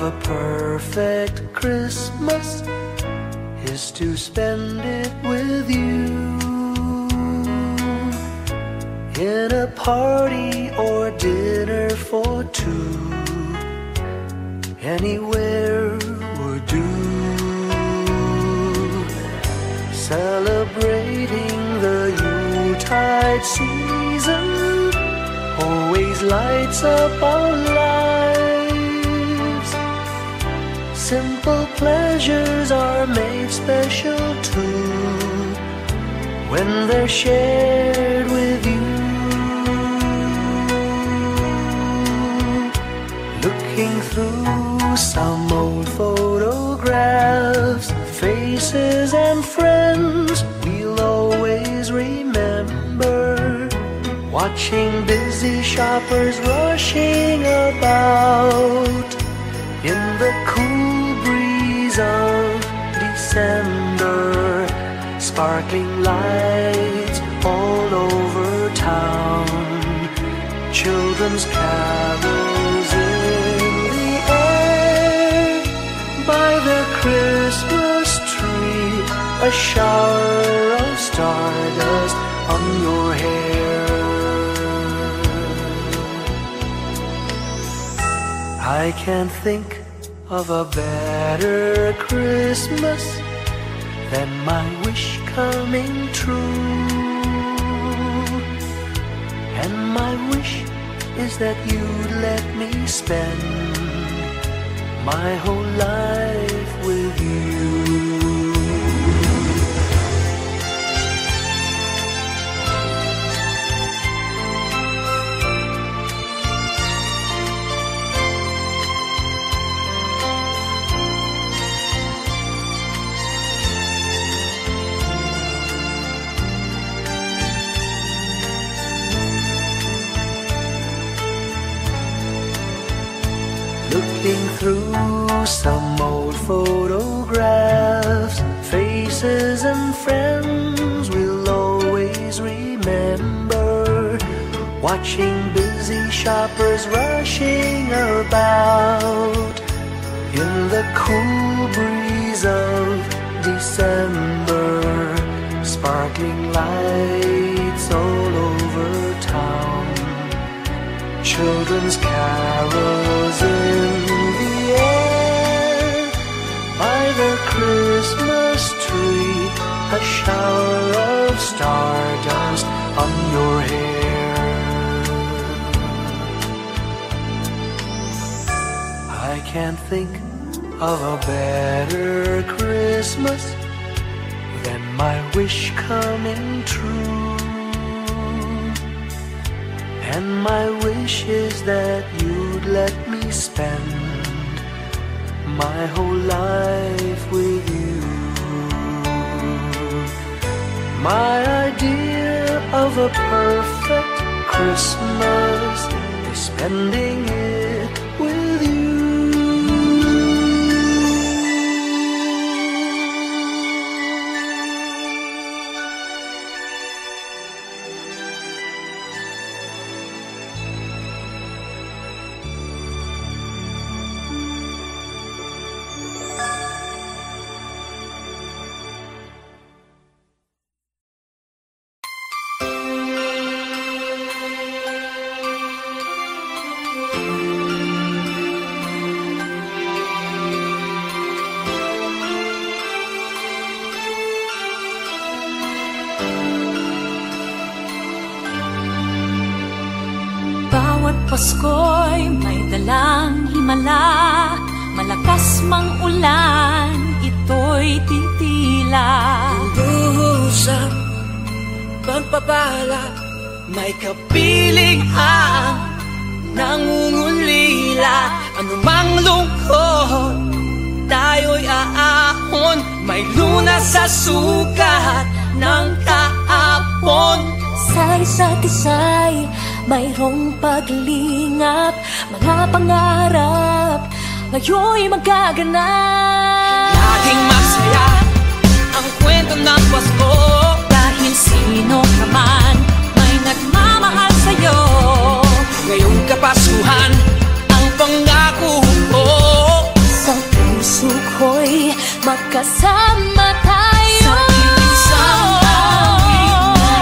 of a perfect Christmas is to spend it with you, in a party or dinner for two. Anywhere would do. Celebrating the Yuletide season always lights up our lives. Simple pleasures are made special too when they're shared with you. Looking through some old photographs, faces and friends we'll always remember. Watching busy shoppers rushing about in the cool breeze of December. Sparkling lights all over town, children's carols in the air. By the Christmas tree, a shower of stardust on your hair. I can't think of a better Christmas than my wish coming true. And my wish is that you'd let me spend my whole life with you. Looking through some old photographs, faces and friends we'll always remember. Watching busy shoppers rushing about in the cool breeze of December. Sparkling lights all over town, children's carols in the air. By the Christmas tree, a shower of stardust on your hair. I can't think of a better Christmas than my wish coming true. And my wish is that you'd let me spend my whole life with you. My idea of a perfect Christmas is spending it with you. Pasko'y may dalang himala, malakas mang ulan, ito'y titila. Duhusap, pagpapala, may kapiling ang nangungulila. Anumang lungkot, tayo'y aahon, may lunas sa sukat ng kaapon. Sa isa't isa'y mayroong paglingap, mga pangarap ngayon'y magaganap. Laging masaya ang kwento ng Pasko, dahil sino ka man may nagmamahal sa'yo. ngayong Kapaskuhan ang pangako ko. magkasama tayo. Sa isang awit na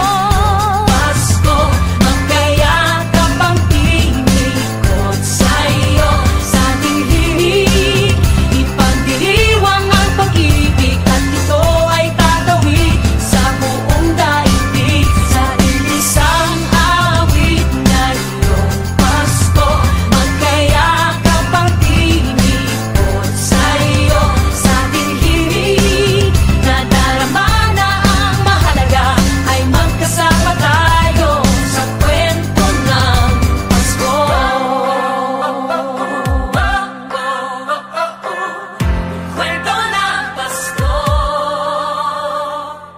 Pasko, magkayakap ang tinikot sa'yo. Sa ating himig, ipagdiriwang ang pag-ibig, at ito ay tatawid sa buong daigdig. Sa isang awit na iyong Pasko, magkayakap ang tinikot sa'yo. Sa ating himig, nadarama na ang mahalaga, ay magkasama tayo sa kwento ng Pasko. Kwento ng Pasko.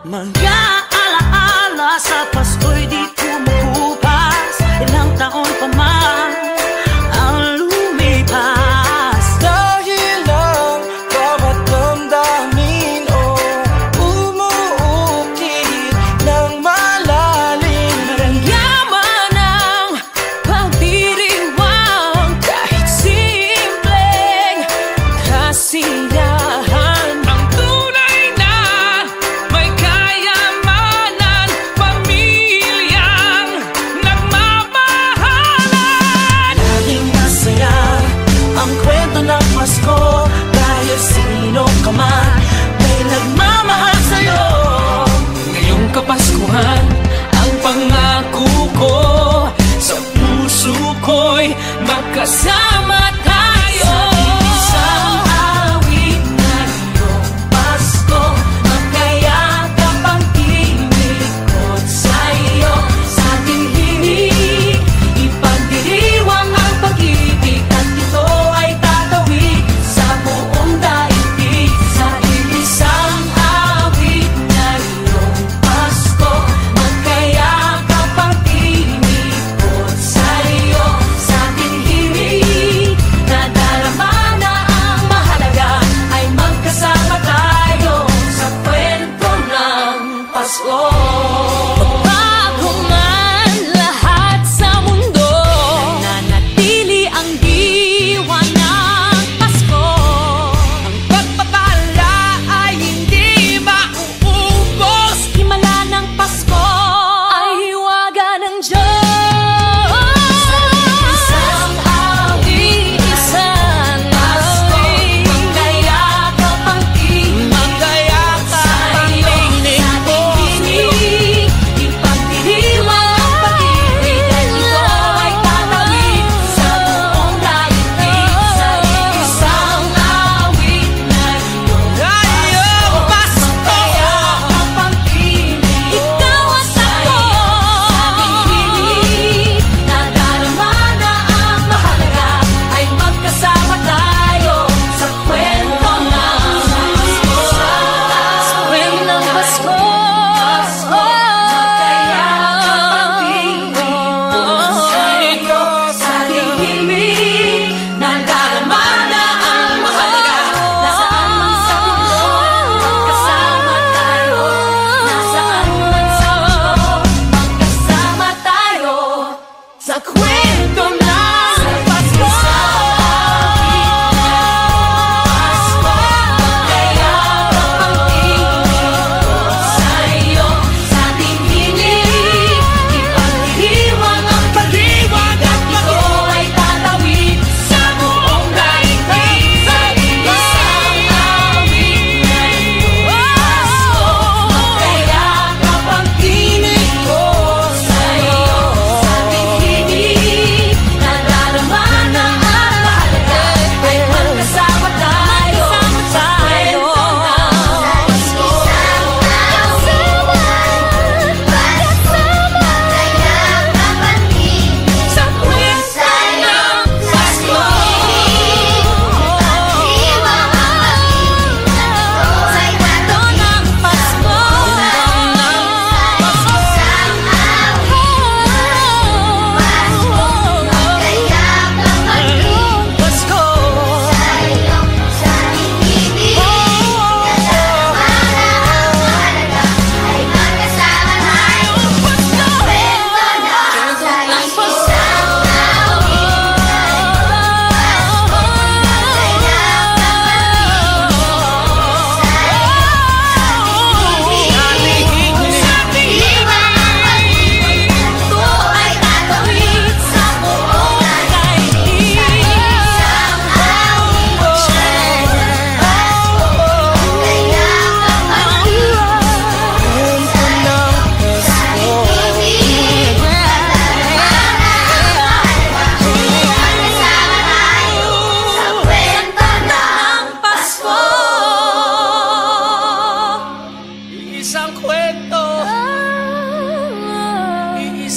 Mga alaala sa Pasko'y di kumukupas. Ilang taon pa man ang lumipas. Dahil ang bawat damdamin umuukit ng malalim. Yaman ang pagdiriwang, kahit simpleng kasiyahan. Ang tunay na may kayamanan, pamilyang nagmamahalan. Laging masaya ang kwento ng Pasko. Dahil sino ka man may nagmamahal sa'yo. Ngayong Kapaskuhan, ang pangako ko sa puso ko'y magkasama tayo. Sa awit na iyong Pasko, magkayakap ang tinikot sa'yo. Sa ating himig, ipagdiriwang ang pag-ibig, at ito ay tatawid sa buong daigdig. Sa isang awit na iyong Pasko, magkayakap ang tinikot sa'yo. Sa ating himig,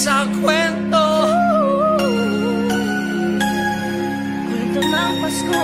sa kwento. Kwento ng Pasko.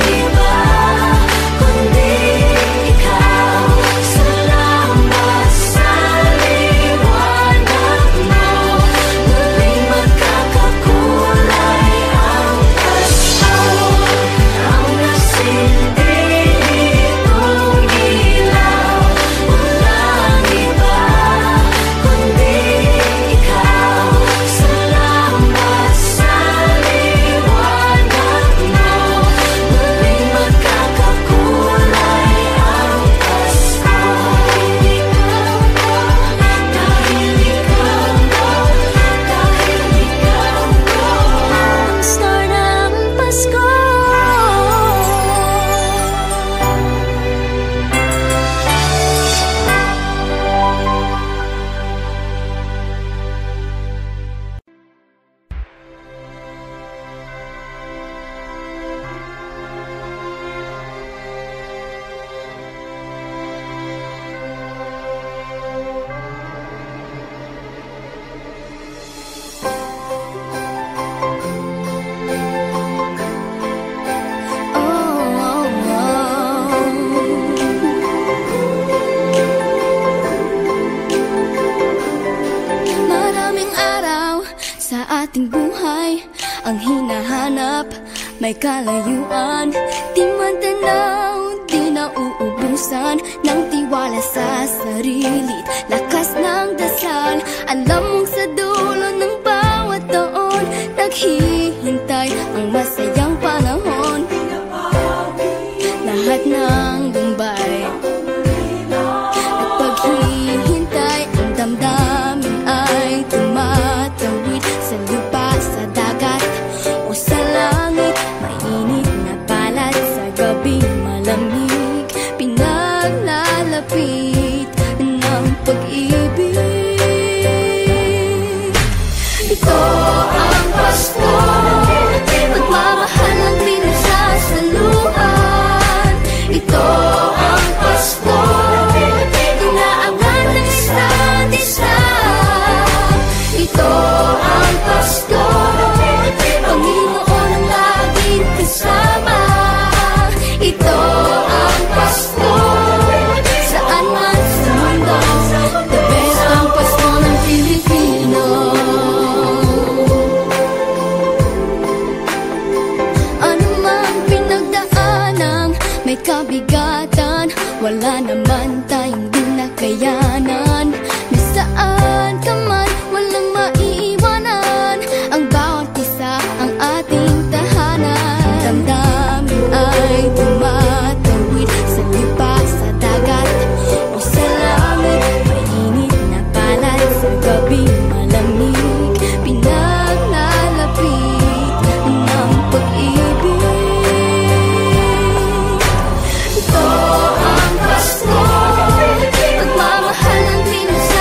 Iba ang hinahanap, may kalayuan. Di man tanaw, di na uubusan ng tiwala sa sarili, lakas ng dasal. Alam mong sa dulo ng bawat taon, naghihintay ang masayang panahon. Lahat ng Bombay at paghihintay, ang damdamin ay tumatawid sa lupa, sa dagat o sa langit. Mainit na palad sa gabing malamig, pinaglalapit ng pag-ibig. Ito ang Pasko, pagmamahal ang pinagsasaluhan. Ito ang Pasko, inaangan ng isa't isa. Ito ang Pasko, Panginoon ang laging kasama. Ito ang Pasko, saan man sa mundo, the best ang Pasko ng Pilipino. Ano mang pinagdaanang may kabigatan, wala naman tayong di nakayanan. Nasaan ka man, walang maiiwanan, ang bawat isa ang ating tahanan. Damdamin ay tumatawid sa lupa, sa dagat o sa langit. Mainit na palad sa gabing malamig, pinaglalapit ng pag-ibig. Ito ang Pasko, pagmamahal ang pinagsasaluhan.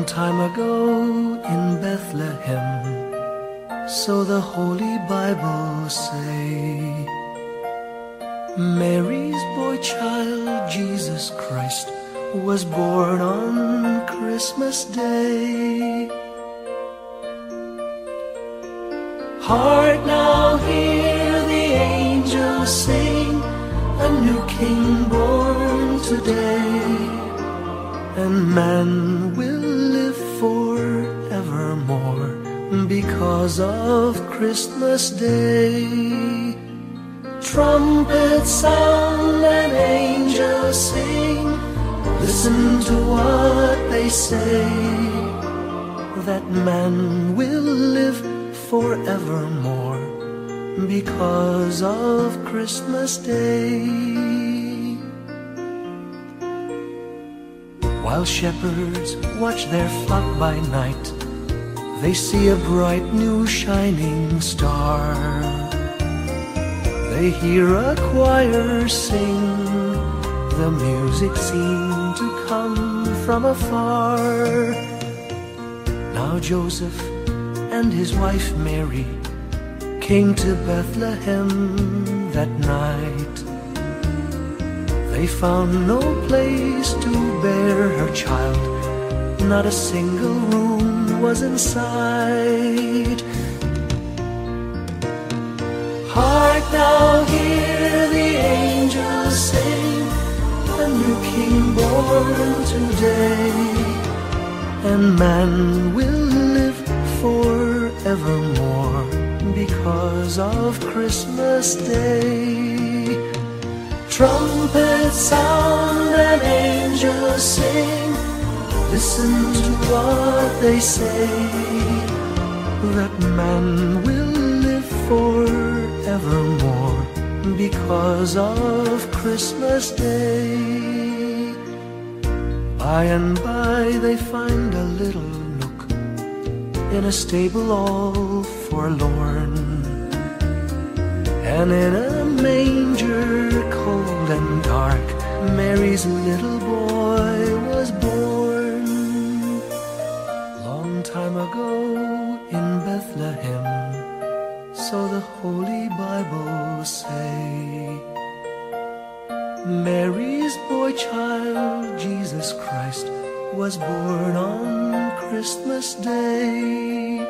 Long time ago in Bethlehem, so the Holy Bible say, Mary's boy child, Jesus Christ, was born on Christmas Day. Hark now, hear the angels sing, a new King born today, and man will live forevermore because of Christmas Day. Trumpets sound and angels sing, listen to what they say, that man will live forevermore because of Christmas Day. While shepherds watch their flock by night, they see a bright new shining star. They hear a choir sing, the music seemed to come from afar. Now Joseph and his wife Mary came to Bethlehem that night. They found no place to bear her child, not a single room was in sight. Hark now, hear the angels sing, a new King born today, and man will live forevermore because of Christmas Day. Trumpets sound and angels sing, listen to what they say, that man will live forevermore because of Christmas Day. By and by they find a little nook in a stable all forlorn, and in a manger cold and dark, Mary's little boy was born. Long time ago in Bethlehem, so the Holy Bible say, Mary's boy child, Jesus Christ, was born on Christmas Day.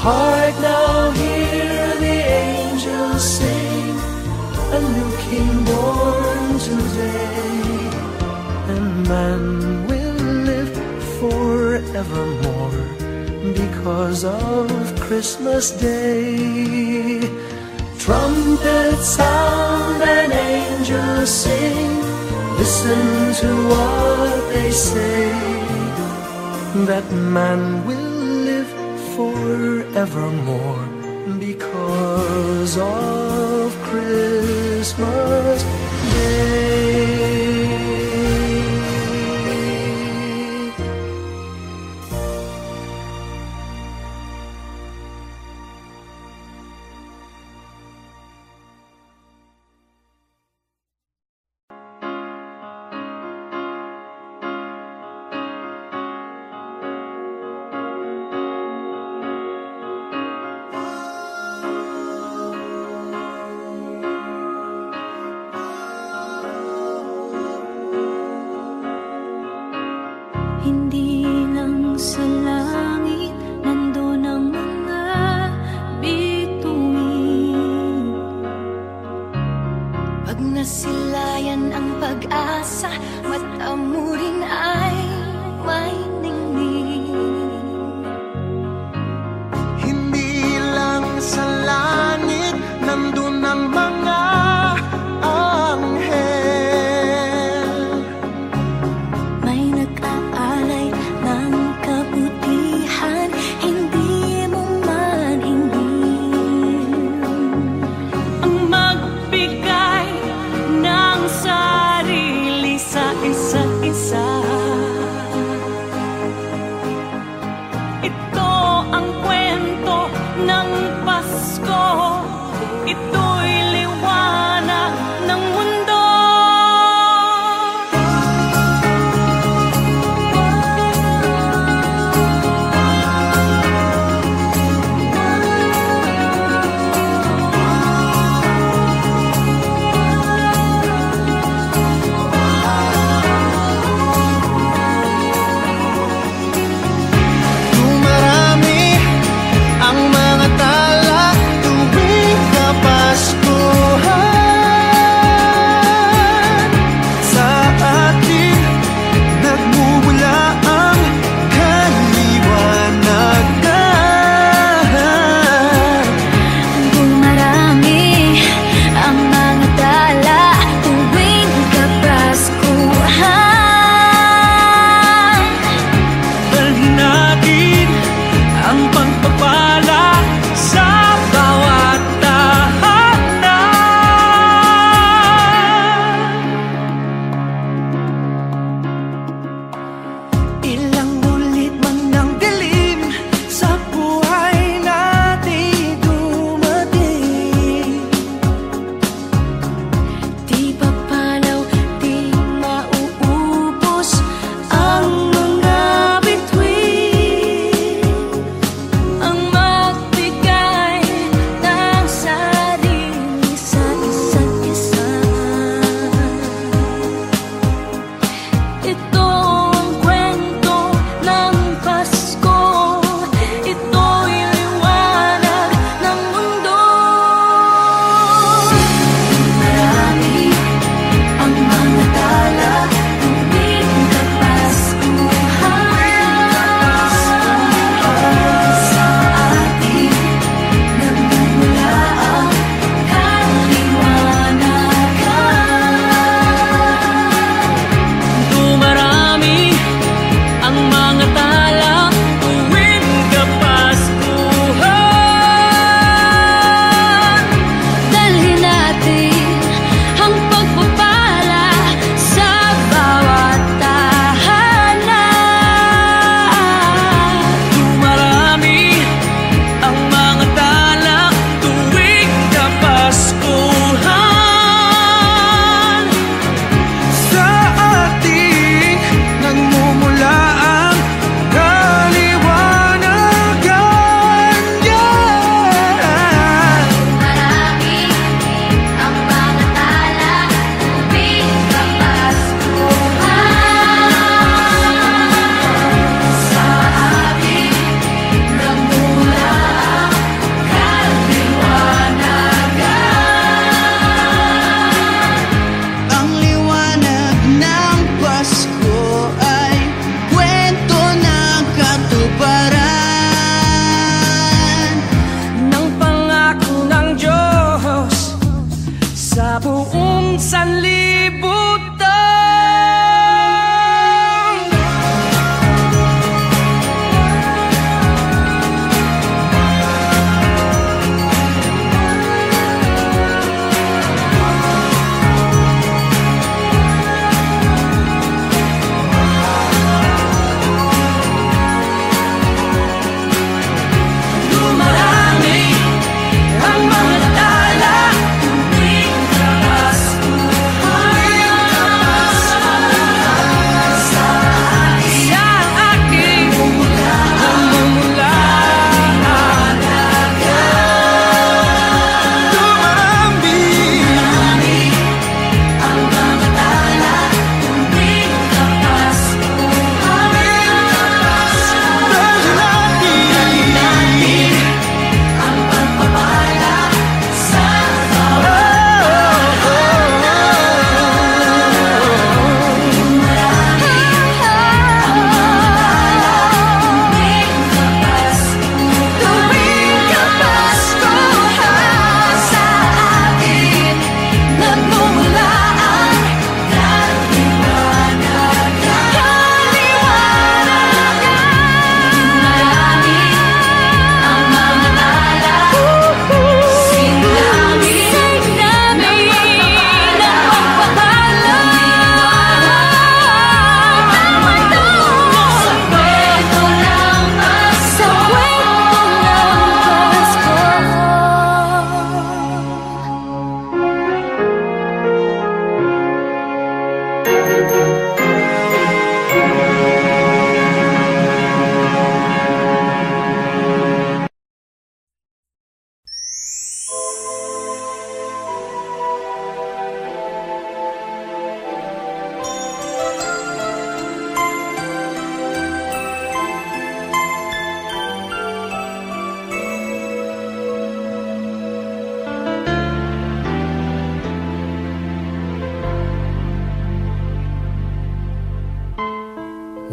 Hark now, hear the angels sing, a new King born today, and man will live forevermore because of Christmas Day. Trumpets sound and angels sing, listen to what they say, that man will live forevermore because of Christmas Day. Hindi lang sa langit nandoon ang mga bituin. Pag nasilayan ang pag-asa, mata mo rin ay may ningning. Hindi lang sa langit nandun ang mga May nag-aalay ng kabuti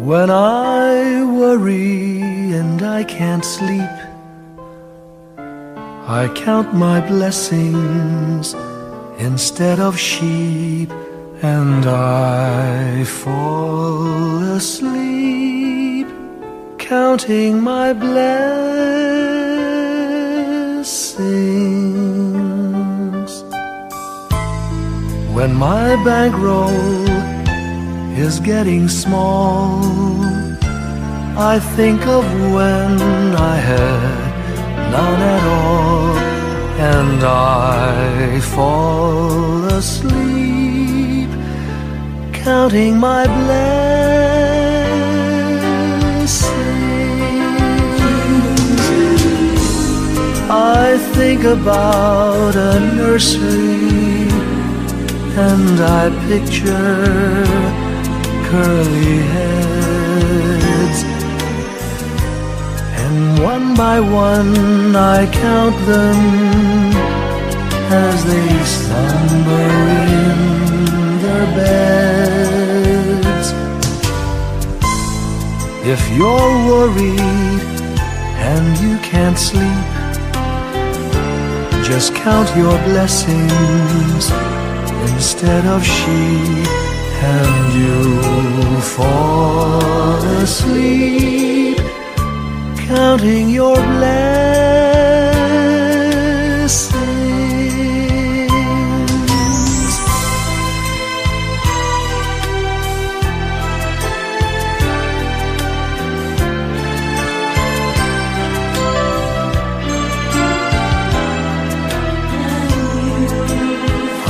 When I worry and I can't sleep, I count my blessings instead of sheep, and I fall asleep counting my blessings. When my bankroll is getting small, I think of when I had none at all, and I fall asleep counting my blessings. I think about a nursery, and I picture curly heads, and one by one I count them as they slumber in their beds. If you're worried and you can't sleep, just count your blessings instead of sheep, and you'll fall asleep counting your blessings.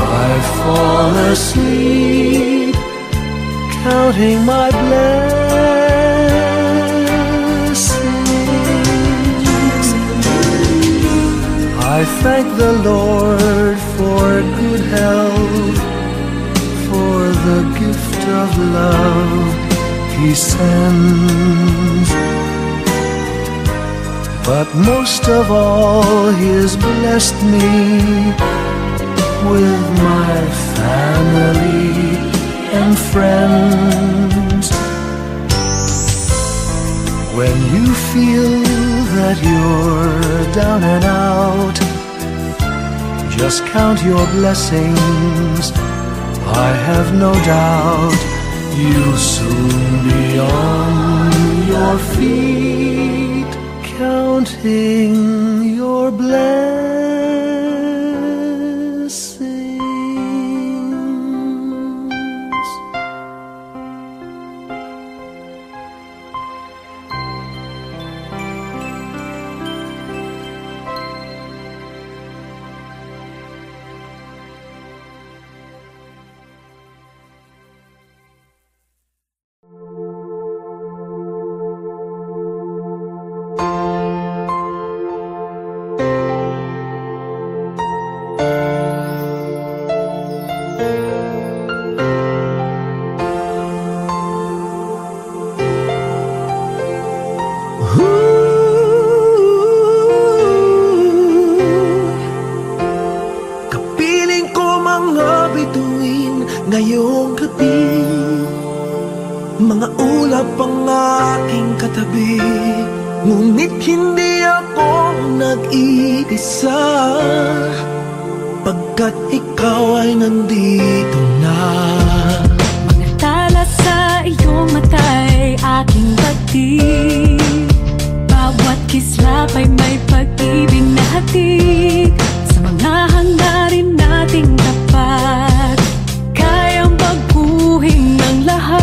I fall asleep counting my blessings. I thank the Lord for good health, for the gift of love He sends. But most of all, He has blessed me with my family and friends. When you feel that you're down and out, just count your blessings. I have no doubt you'll soon be on your feet, counting your blessings. Ngayong gabi, mga ulap ang aking katabi, ngunit hindi ako nag-iisa, pagkat ikaw ay nandito na. Mga tala sa iyong mata'y aking batid, bawat kislap ay may pag-ibig na hatid, sa mga hangarin nating tapat, kayang baguhin ng lahat.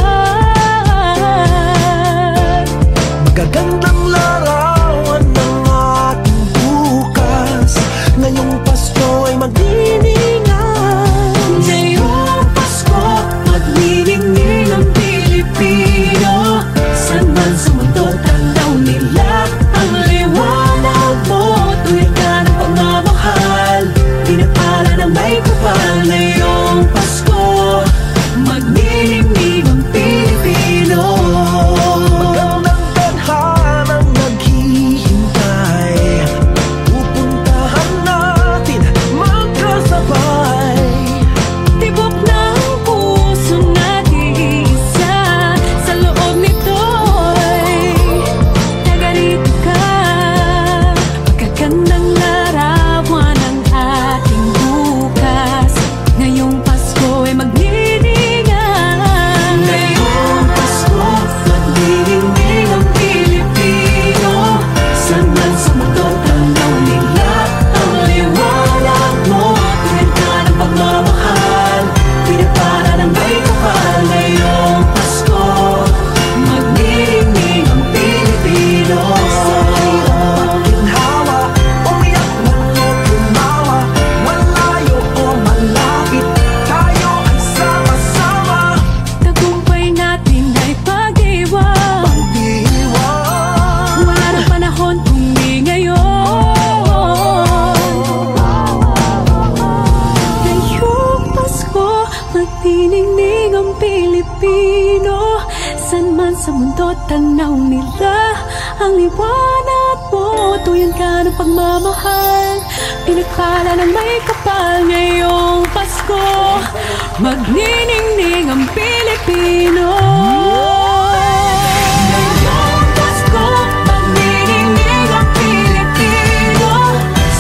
Magagandang larawan ng ating bukas, ngayong Pasko ay magdiningan. Ngayong Pasko, magniningning ang Pilipino, saan man sa mundo tanaw nila ang liwanag mo. Tuwid ka ng pagmamahal, pinapala ng may kapal. Ngayong Pasko, magniningning ang Pilipino. Magandang tadhanang tanaw nila ang liwanag mo. Tuyan ka ng pagmamahal, pinakala ng may kapal. Ngayong Pasko, magniningning ang Pilipino. Ngayong Pasko, magniningning ang Pilipino.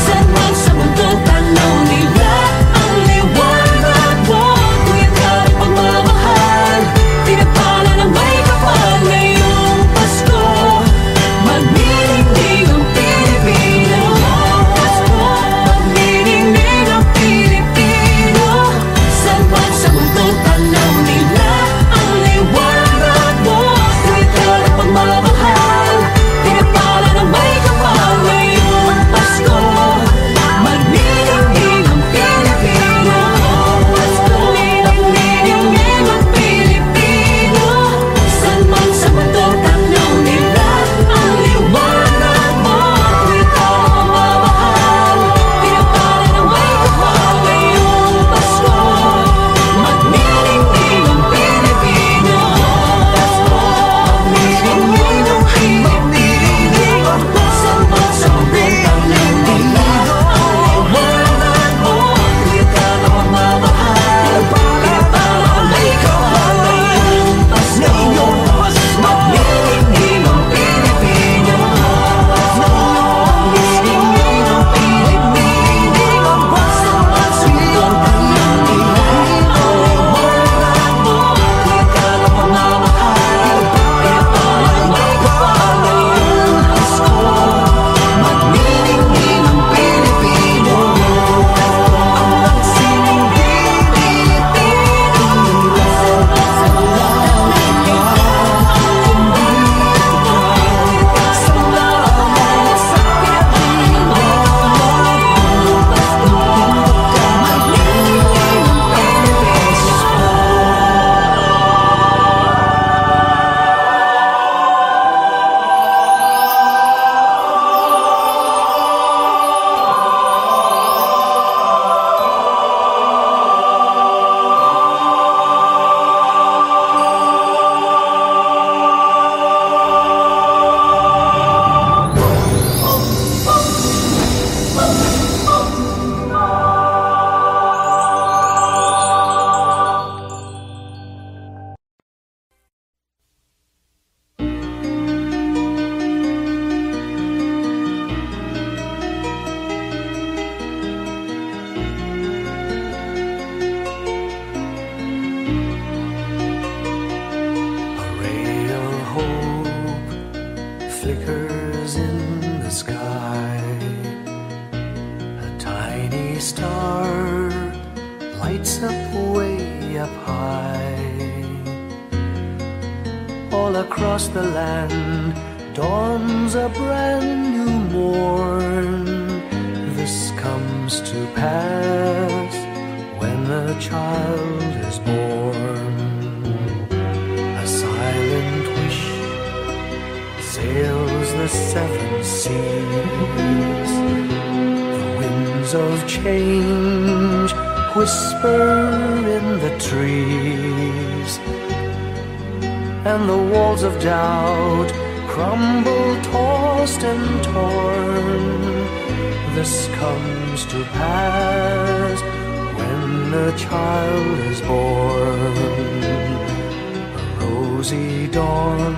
Saan man sa mundo tanaw nila ang liwanag mo. Tuyan ka ng pagmamahal, pinakala ng may kapal. Ngayong Pasko, magniningning ang Pilipino. Pasko, magniningning ang Pilipino. Saan man sa mundo tanaw nila ang liwanag mo. Tuyan ka ng pagmamahal, pinakala ng may kapal. Ngayong Pasko, magniningning ang Pilipino. Pasko, magniningning ang Pilipino. Saan man sa mundo tanaw nila ang liwanag mo. Tuyan ka ng pagmamahal, pinakala ng may kapal. Ngayong Pasko, magniningning ang Pilipino. Pasko, magniningning ang Pilipino. Saan man sa mundo tanaw nila ang liwanag mo. Tuyan ka ng pagmamahal, pinakala ng may kapal. Ngayong Pasko, magniningning ang Pilipino. Magniningning ang Pilipino. Saan man sa mundo tanaw nila ang liwanag mo. Tuyan ka ng pagmamahal, pinakala ng may kapal. Ngayong Pasko, magniningning ang Pilipino. Ang sining Pilipino. Saan man sa mundo tanaw nila ang salamat sa Pilipino. Ngayong Pasko, magniningning A ray of hope flickers in the sky. A tiny star lights up way up high. All across the land dawns a brand new morn. This comes to pass when a child is born. A silent wish sails the seven seas. The winds of change whisper in the trees, and the walls of doubt crumble, tossed and torn. This comes to pass when the child is born. A rosy dawn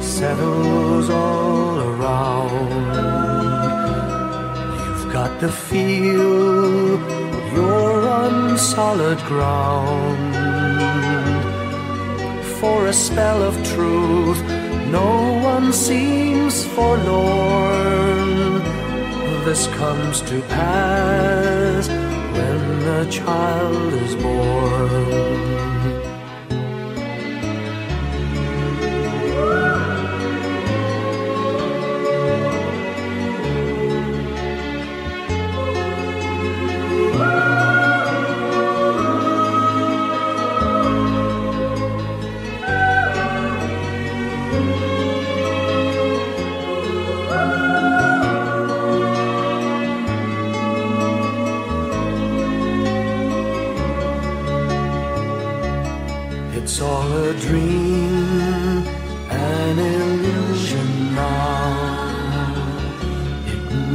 settles all around. You've got to feel you're on solid ground. For a spell of truth, no one seems forlorn. This comes to pass when the child is born.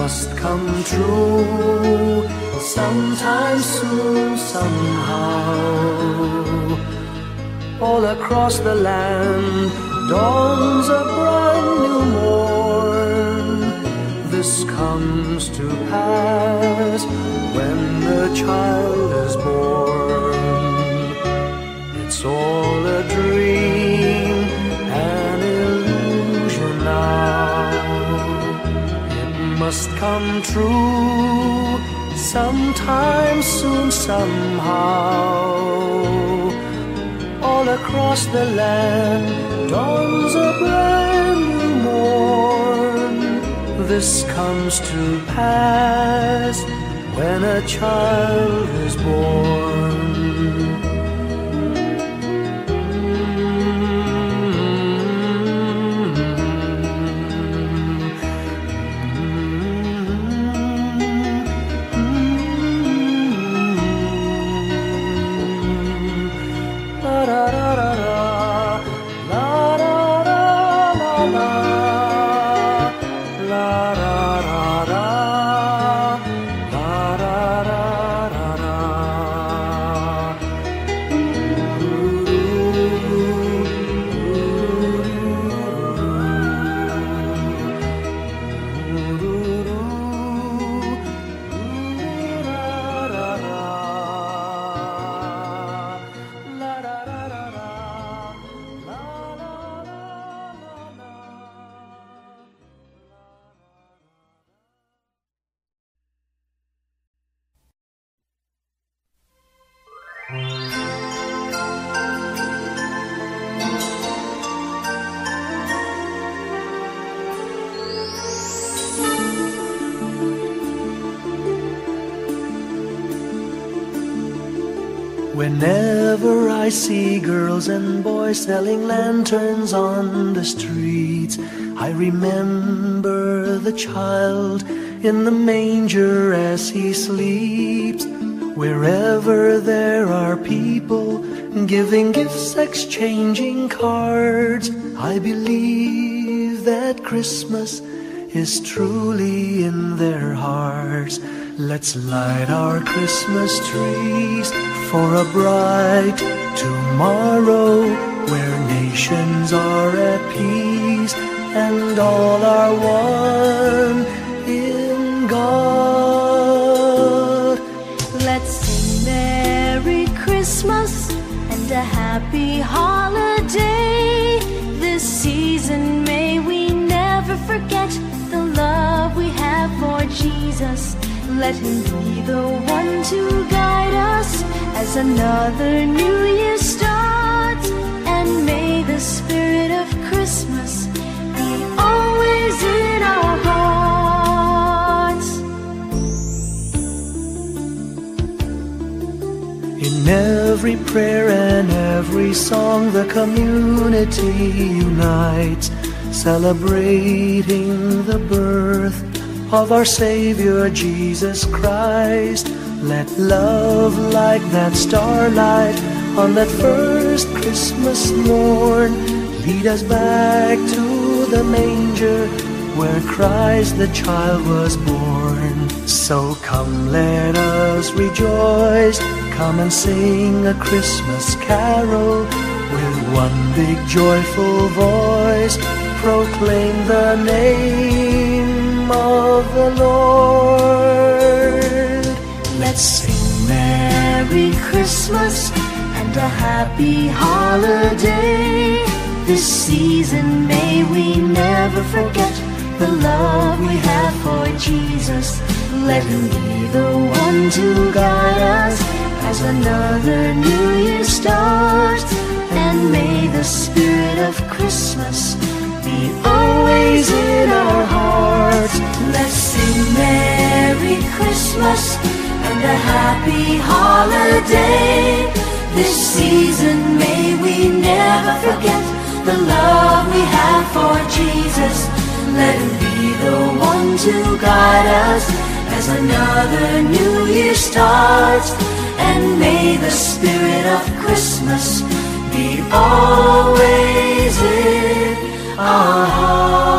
must come true sometime soon, somehow. All across the land dawns a brand new morn. This comes to pass when the child is born. It's all a dream, an illusion now. It must come true sometime soon, somehow. All across the land dawns a brand new morn. This comes to pass when a child is born. Whenever I see girls and boys selling lanterns on the streets, I remember the child in the manger as he sleeps. Wherever there are people giving gifts, exchanging cards, I believe that Christmas is truly in their hearts. Let's light our Christmas trees for a bright tomorrow, where nations are at peace and all are one in God. Let's sing Merry Christmas and a happy holiday. This season may we never forget the love we have for Jesus. Let Him be the one to guide us as another new year starts. And may the spirit of Christmas be always in our hearts. In every prayer and every song, the community unites, celebrating the birth of our Savior Jesus Christ. Let love like that starlight on that first Christmas morn lead us back to the manger where Christ the child was born. So come, let us rejoice, come and sing a Christmas carol with one big joyful voice, proclaim the name of the Lord. Let's sing Merry Christmas and a happy holiday. This season may we never forget the love we have for Jesus. Let Him be the one to guide us as another new year starts. And may the spirit of Christmas be always in our hearts. Let's sing Merry Christmas and a happy holiday. This season may we never forget the love we have for Jesus. Let Him be the one to guide us as another new year starts. And may the spirit of Christmas be always in our hearts.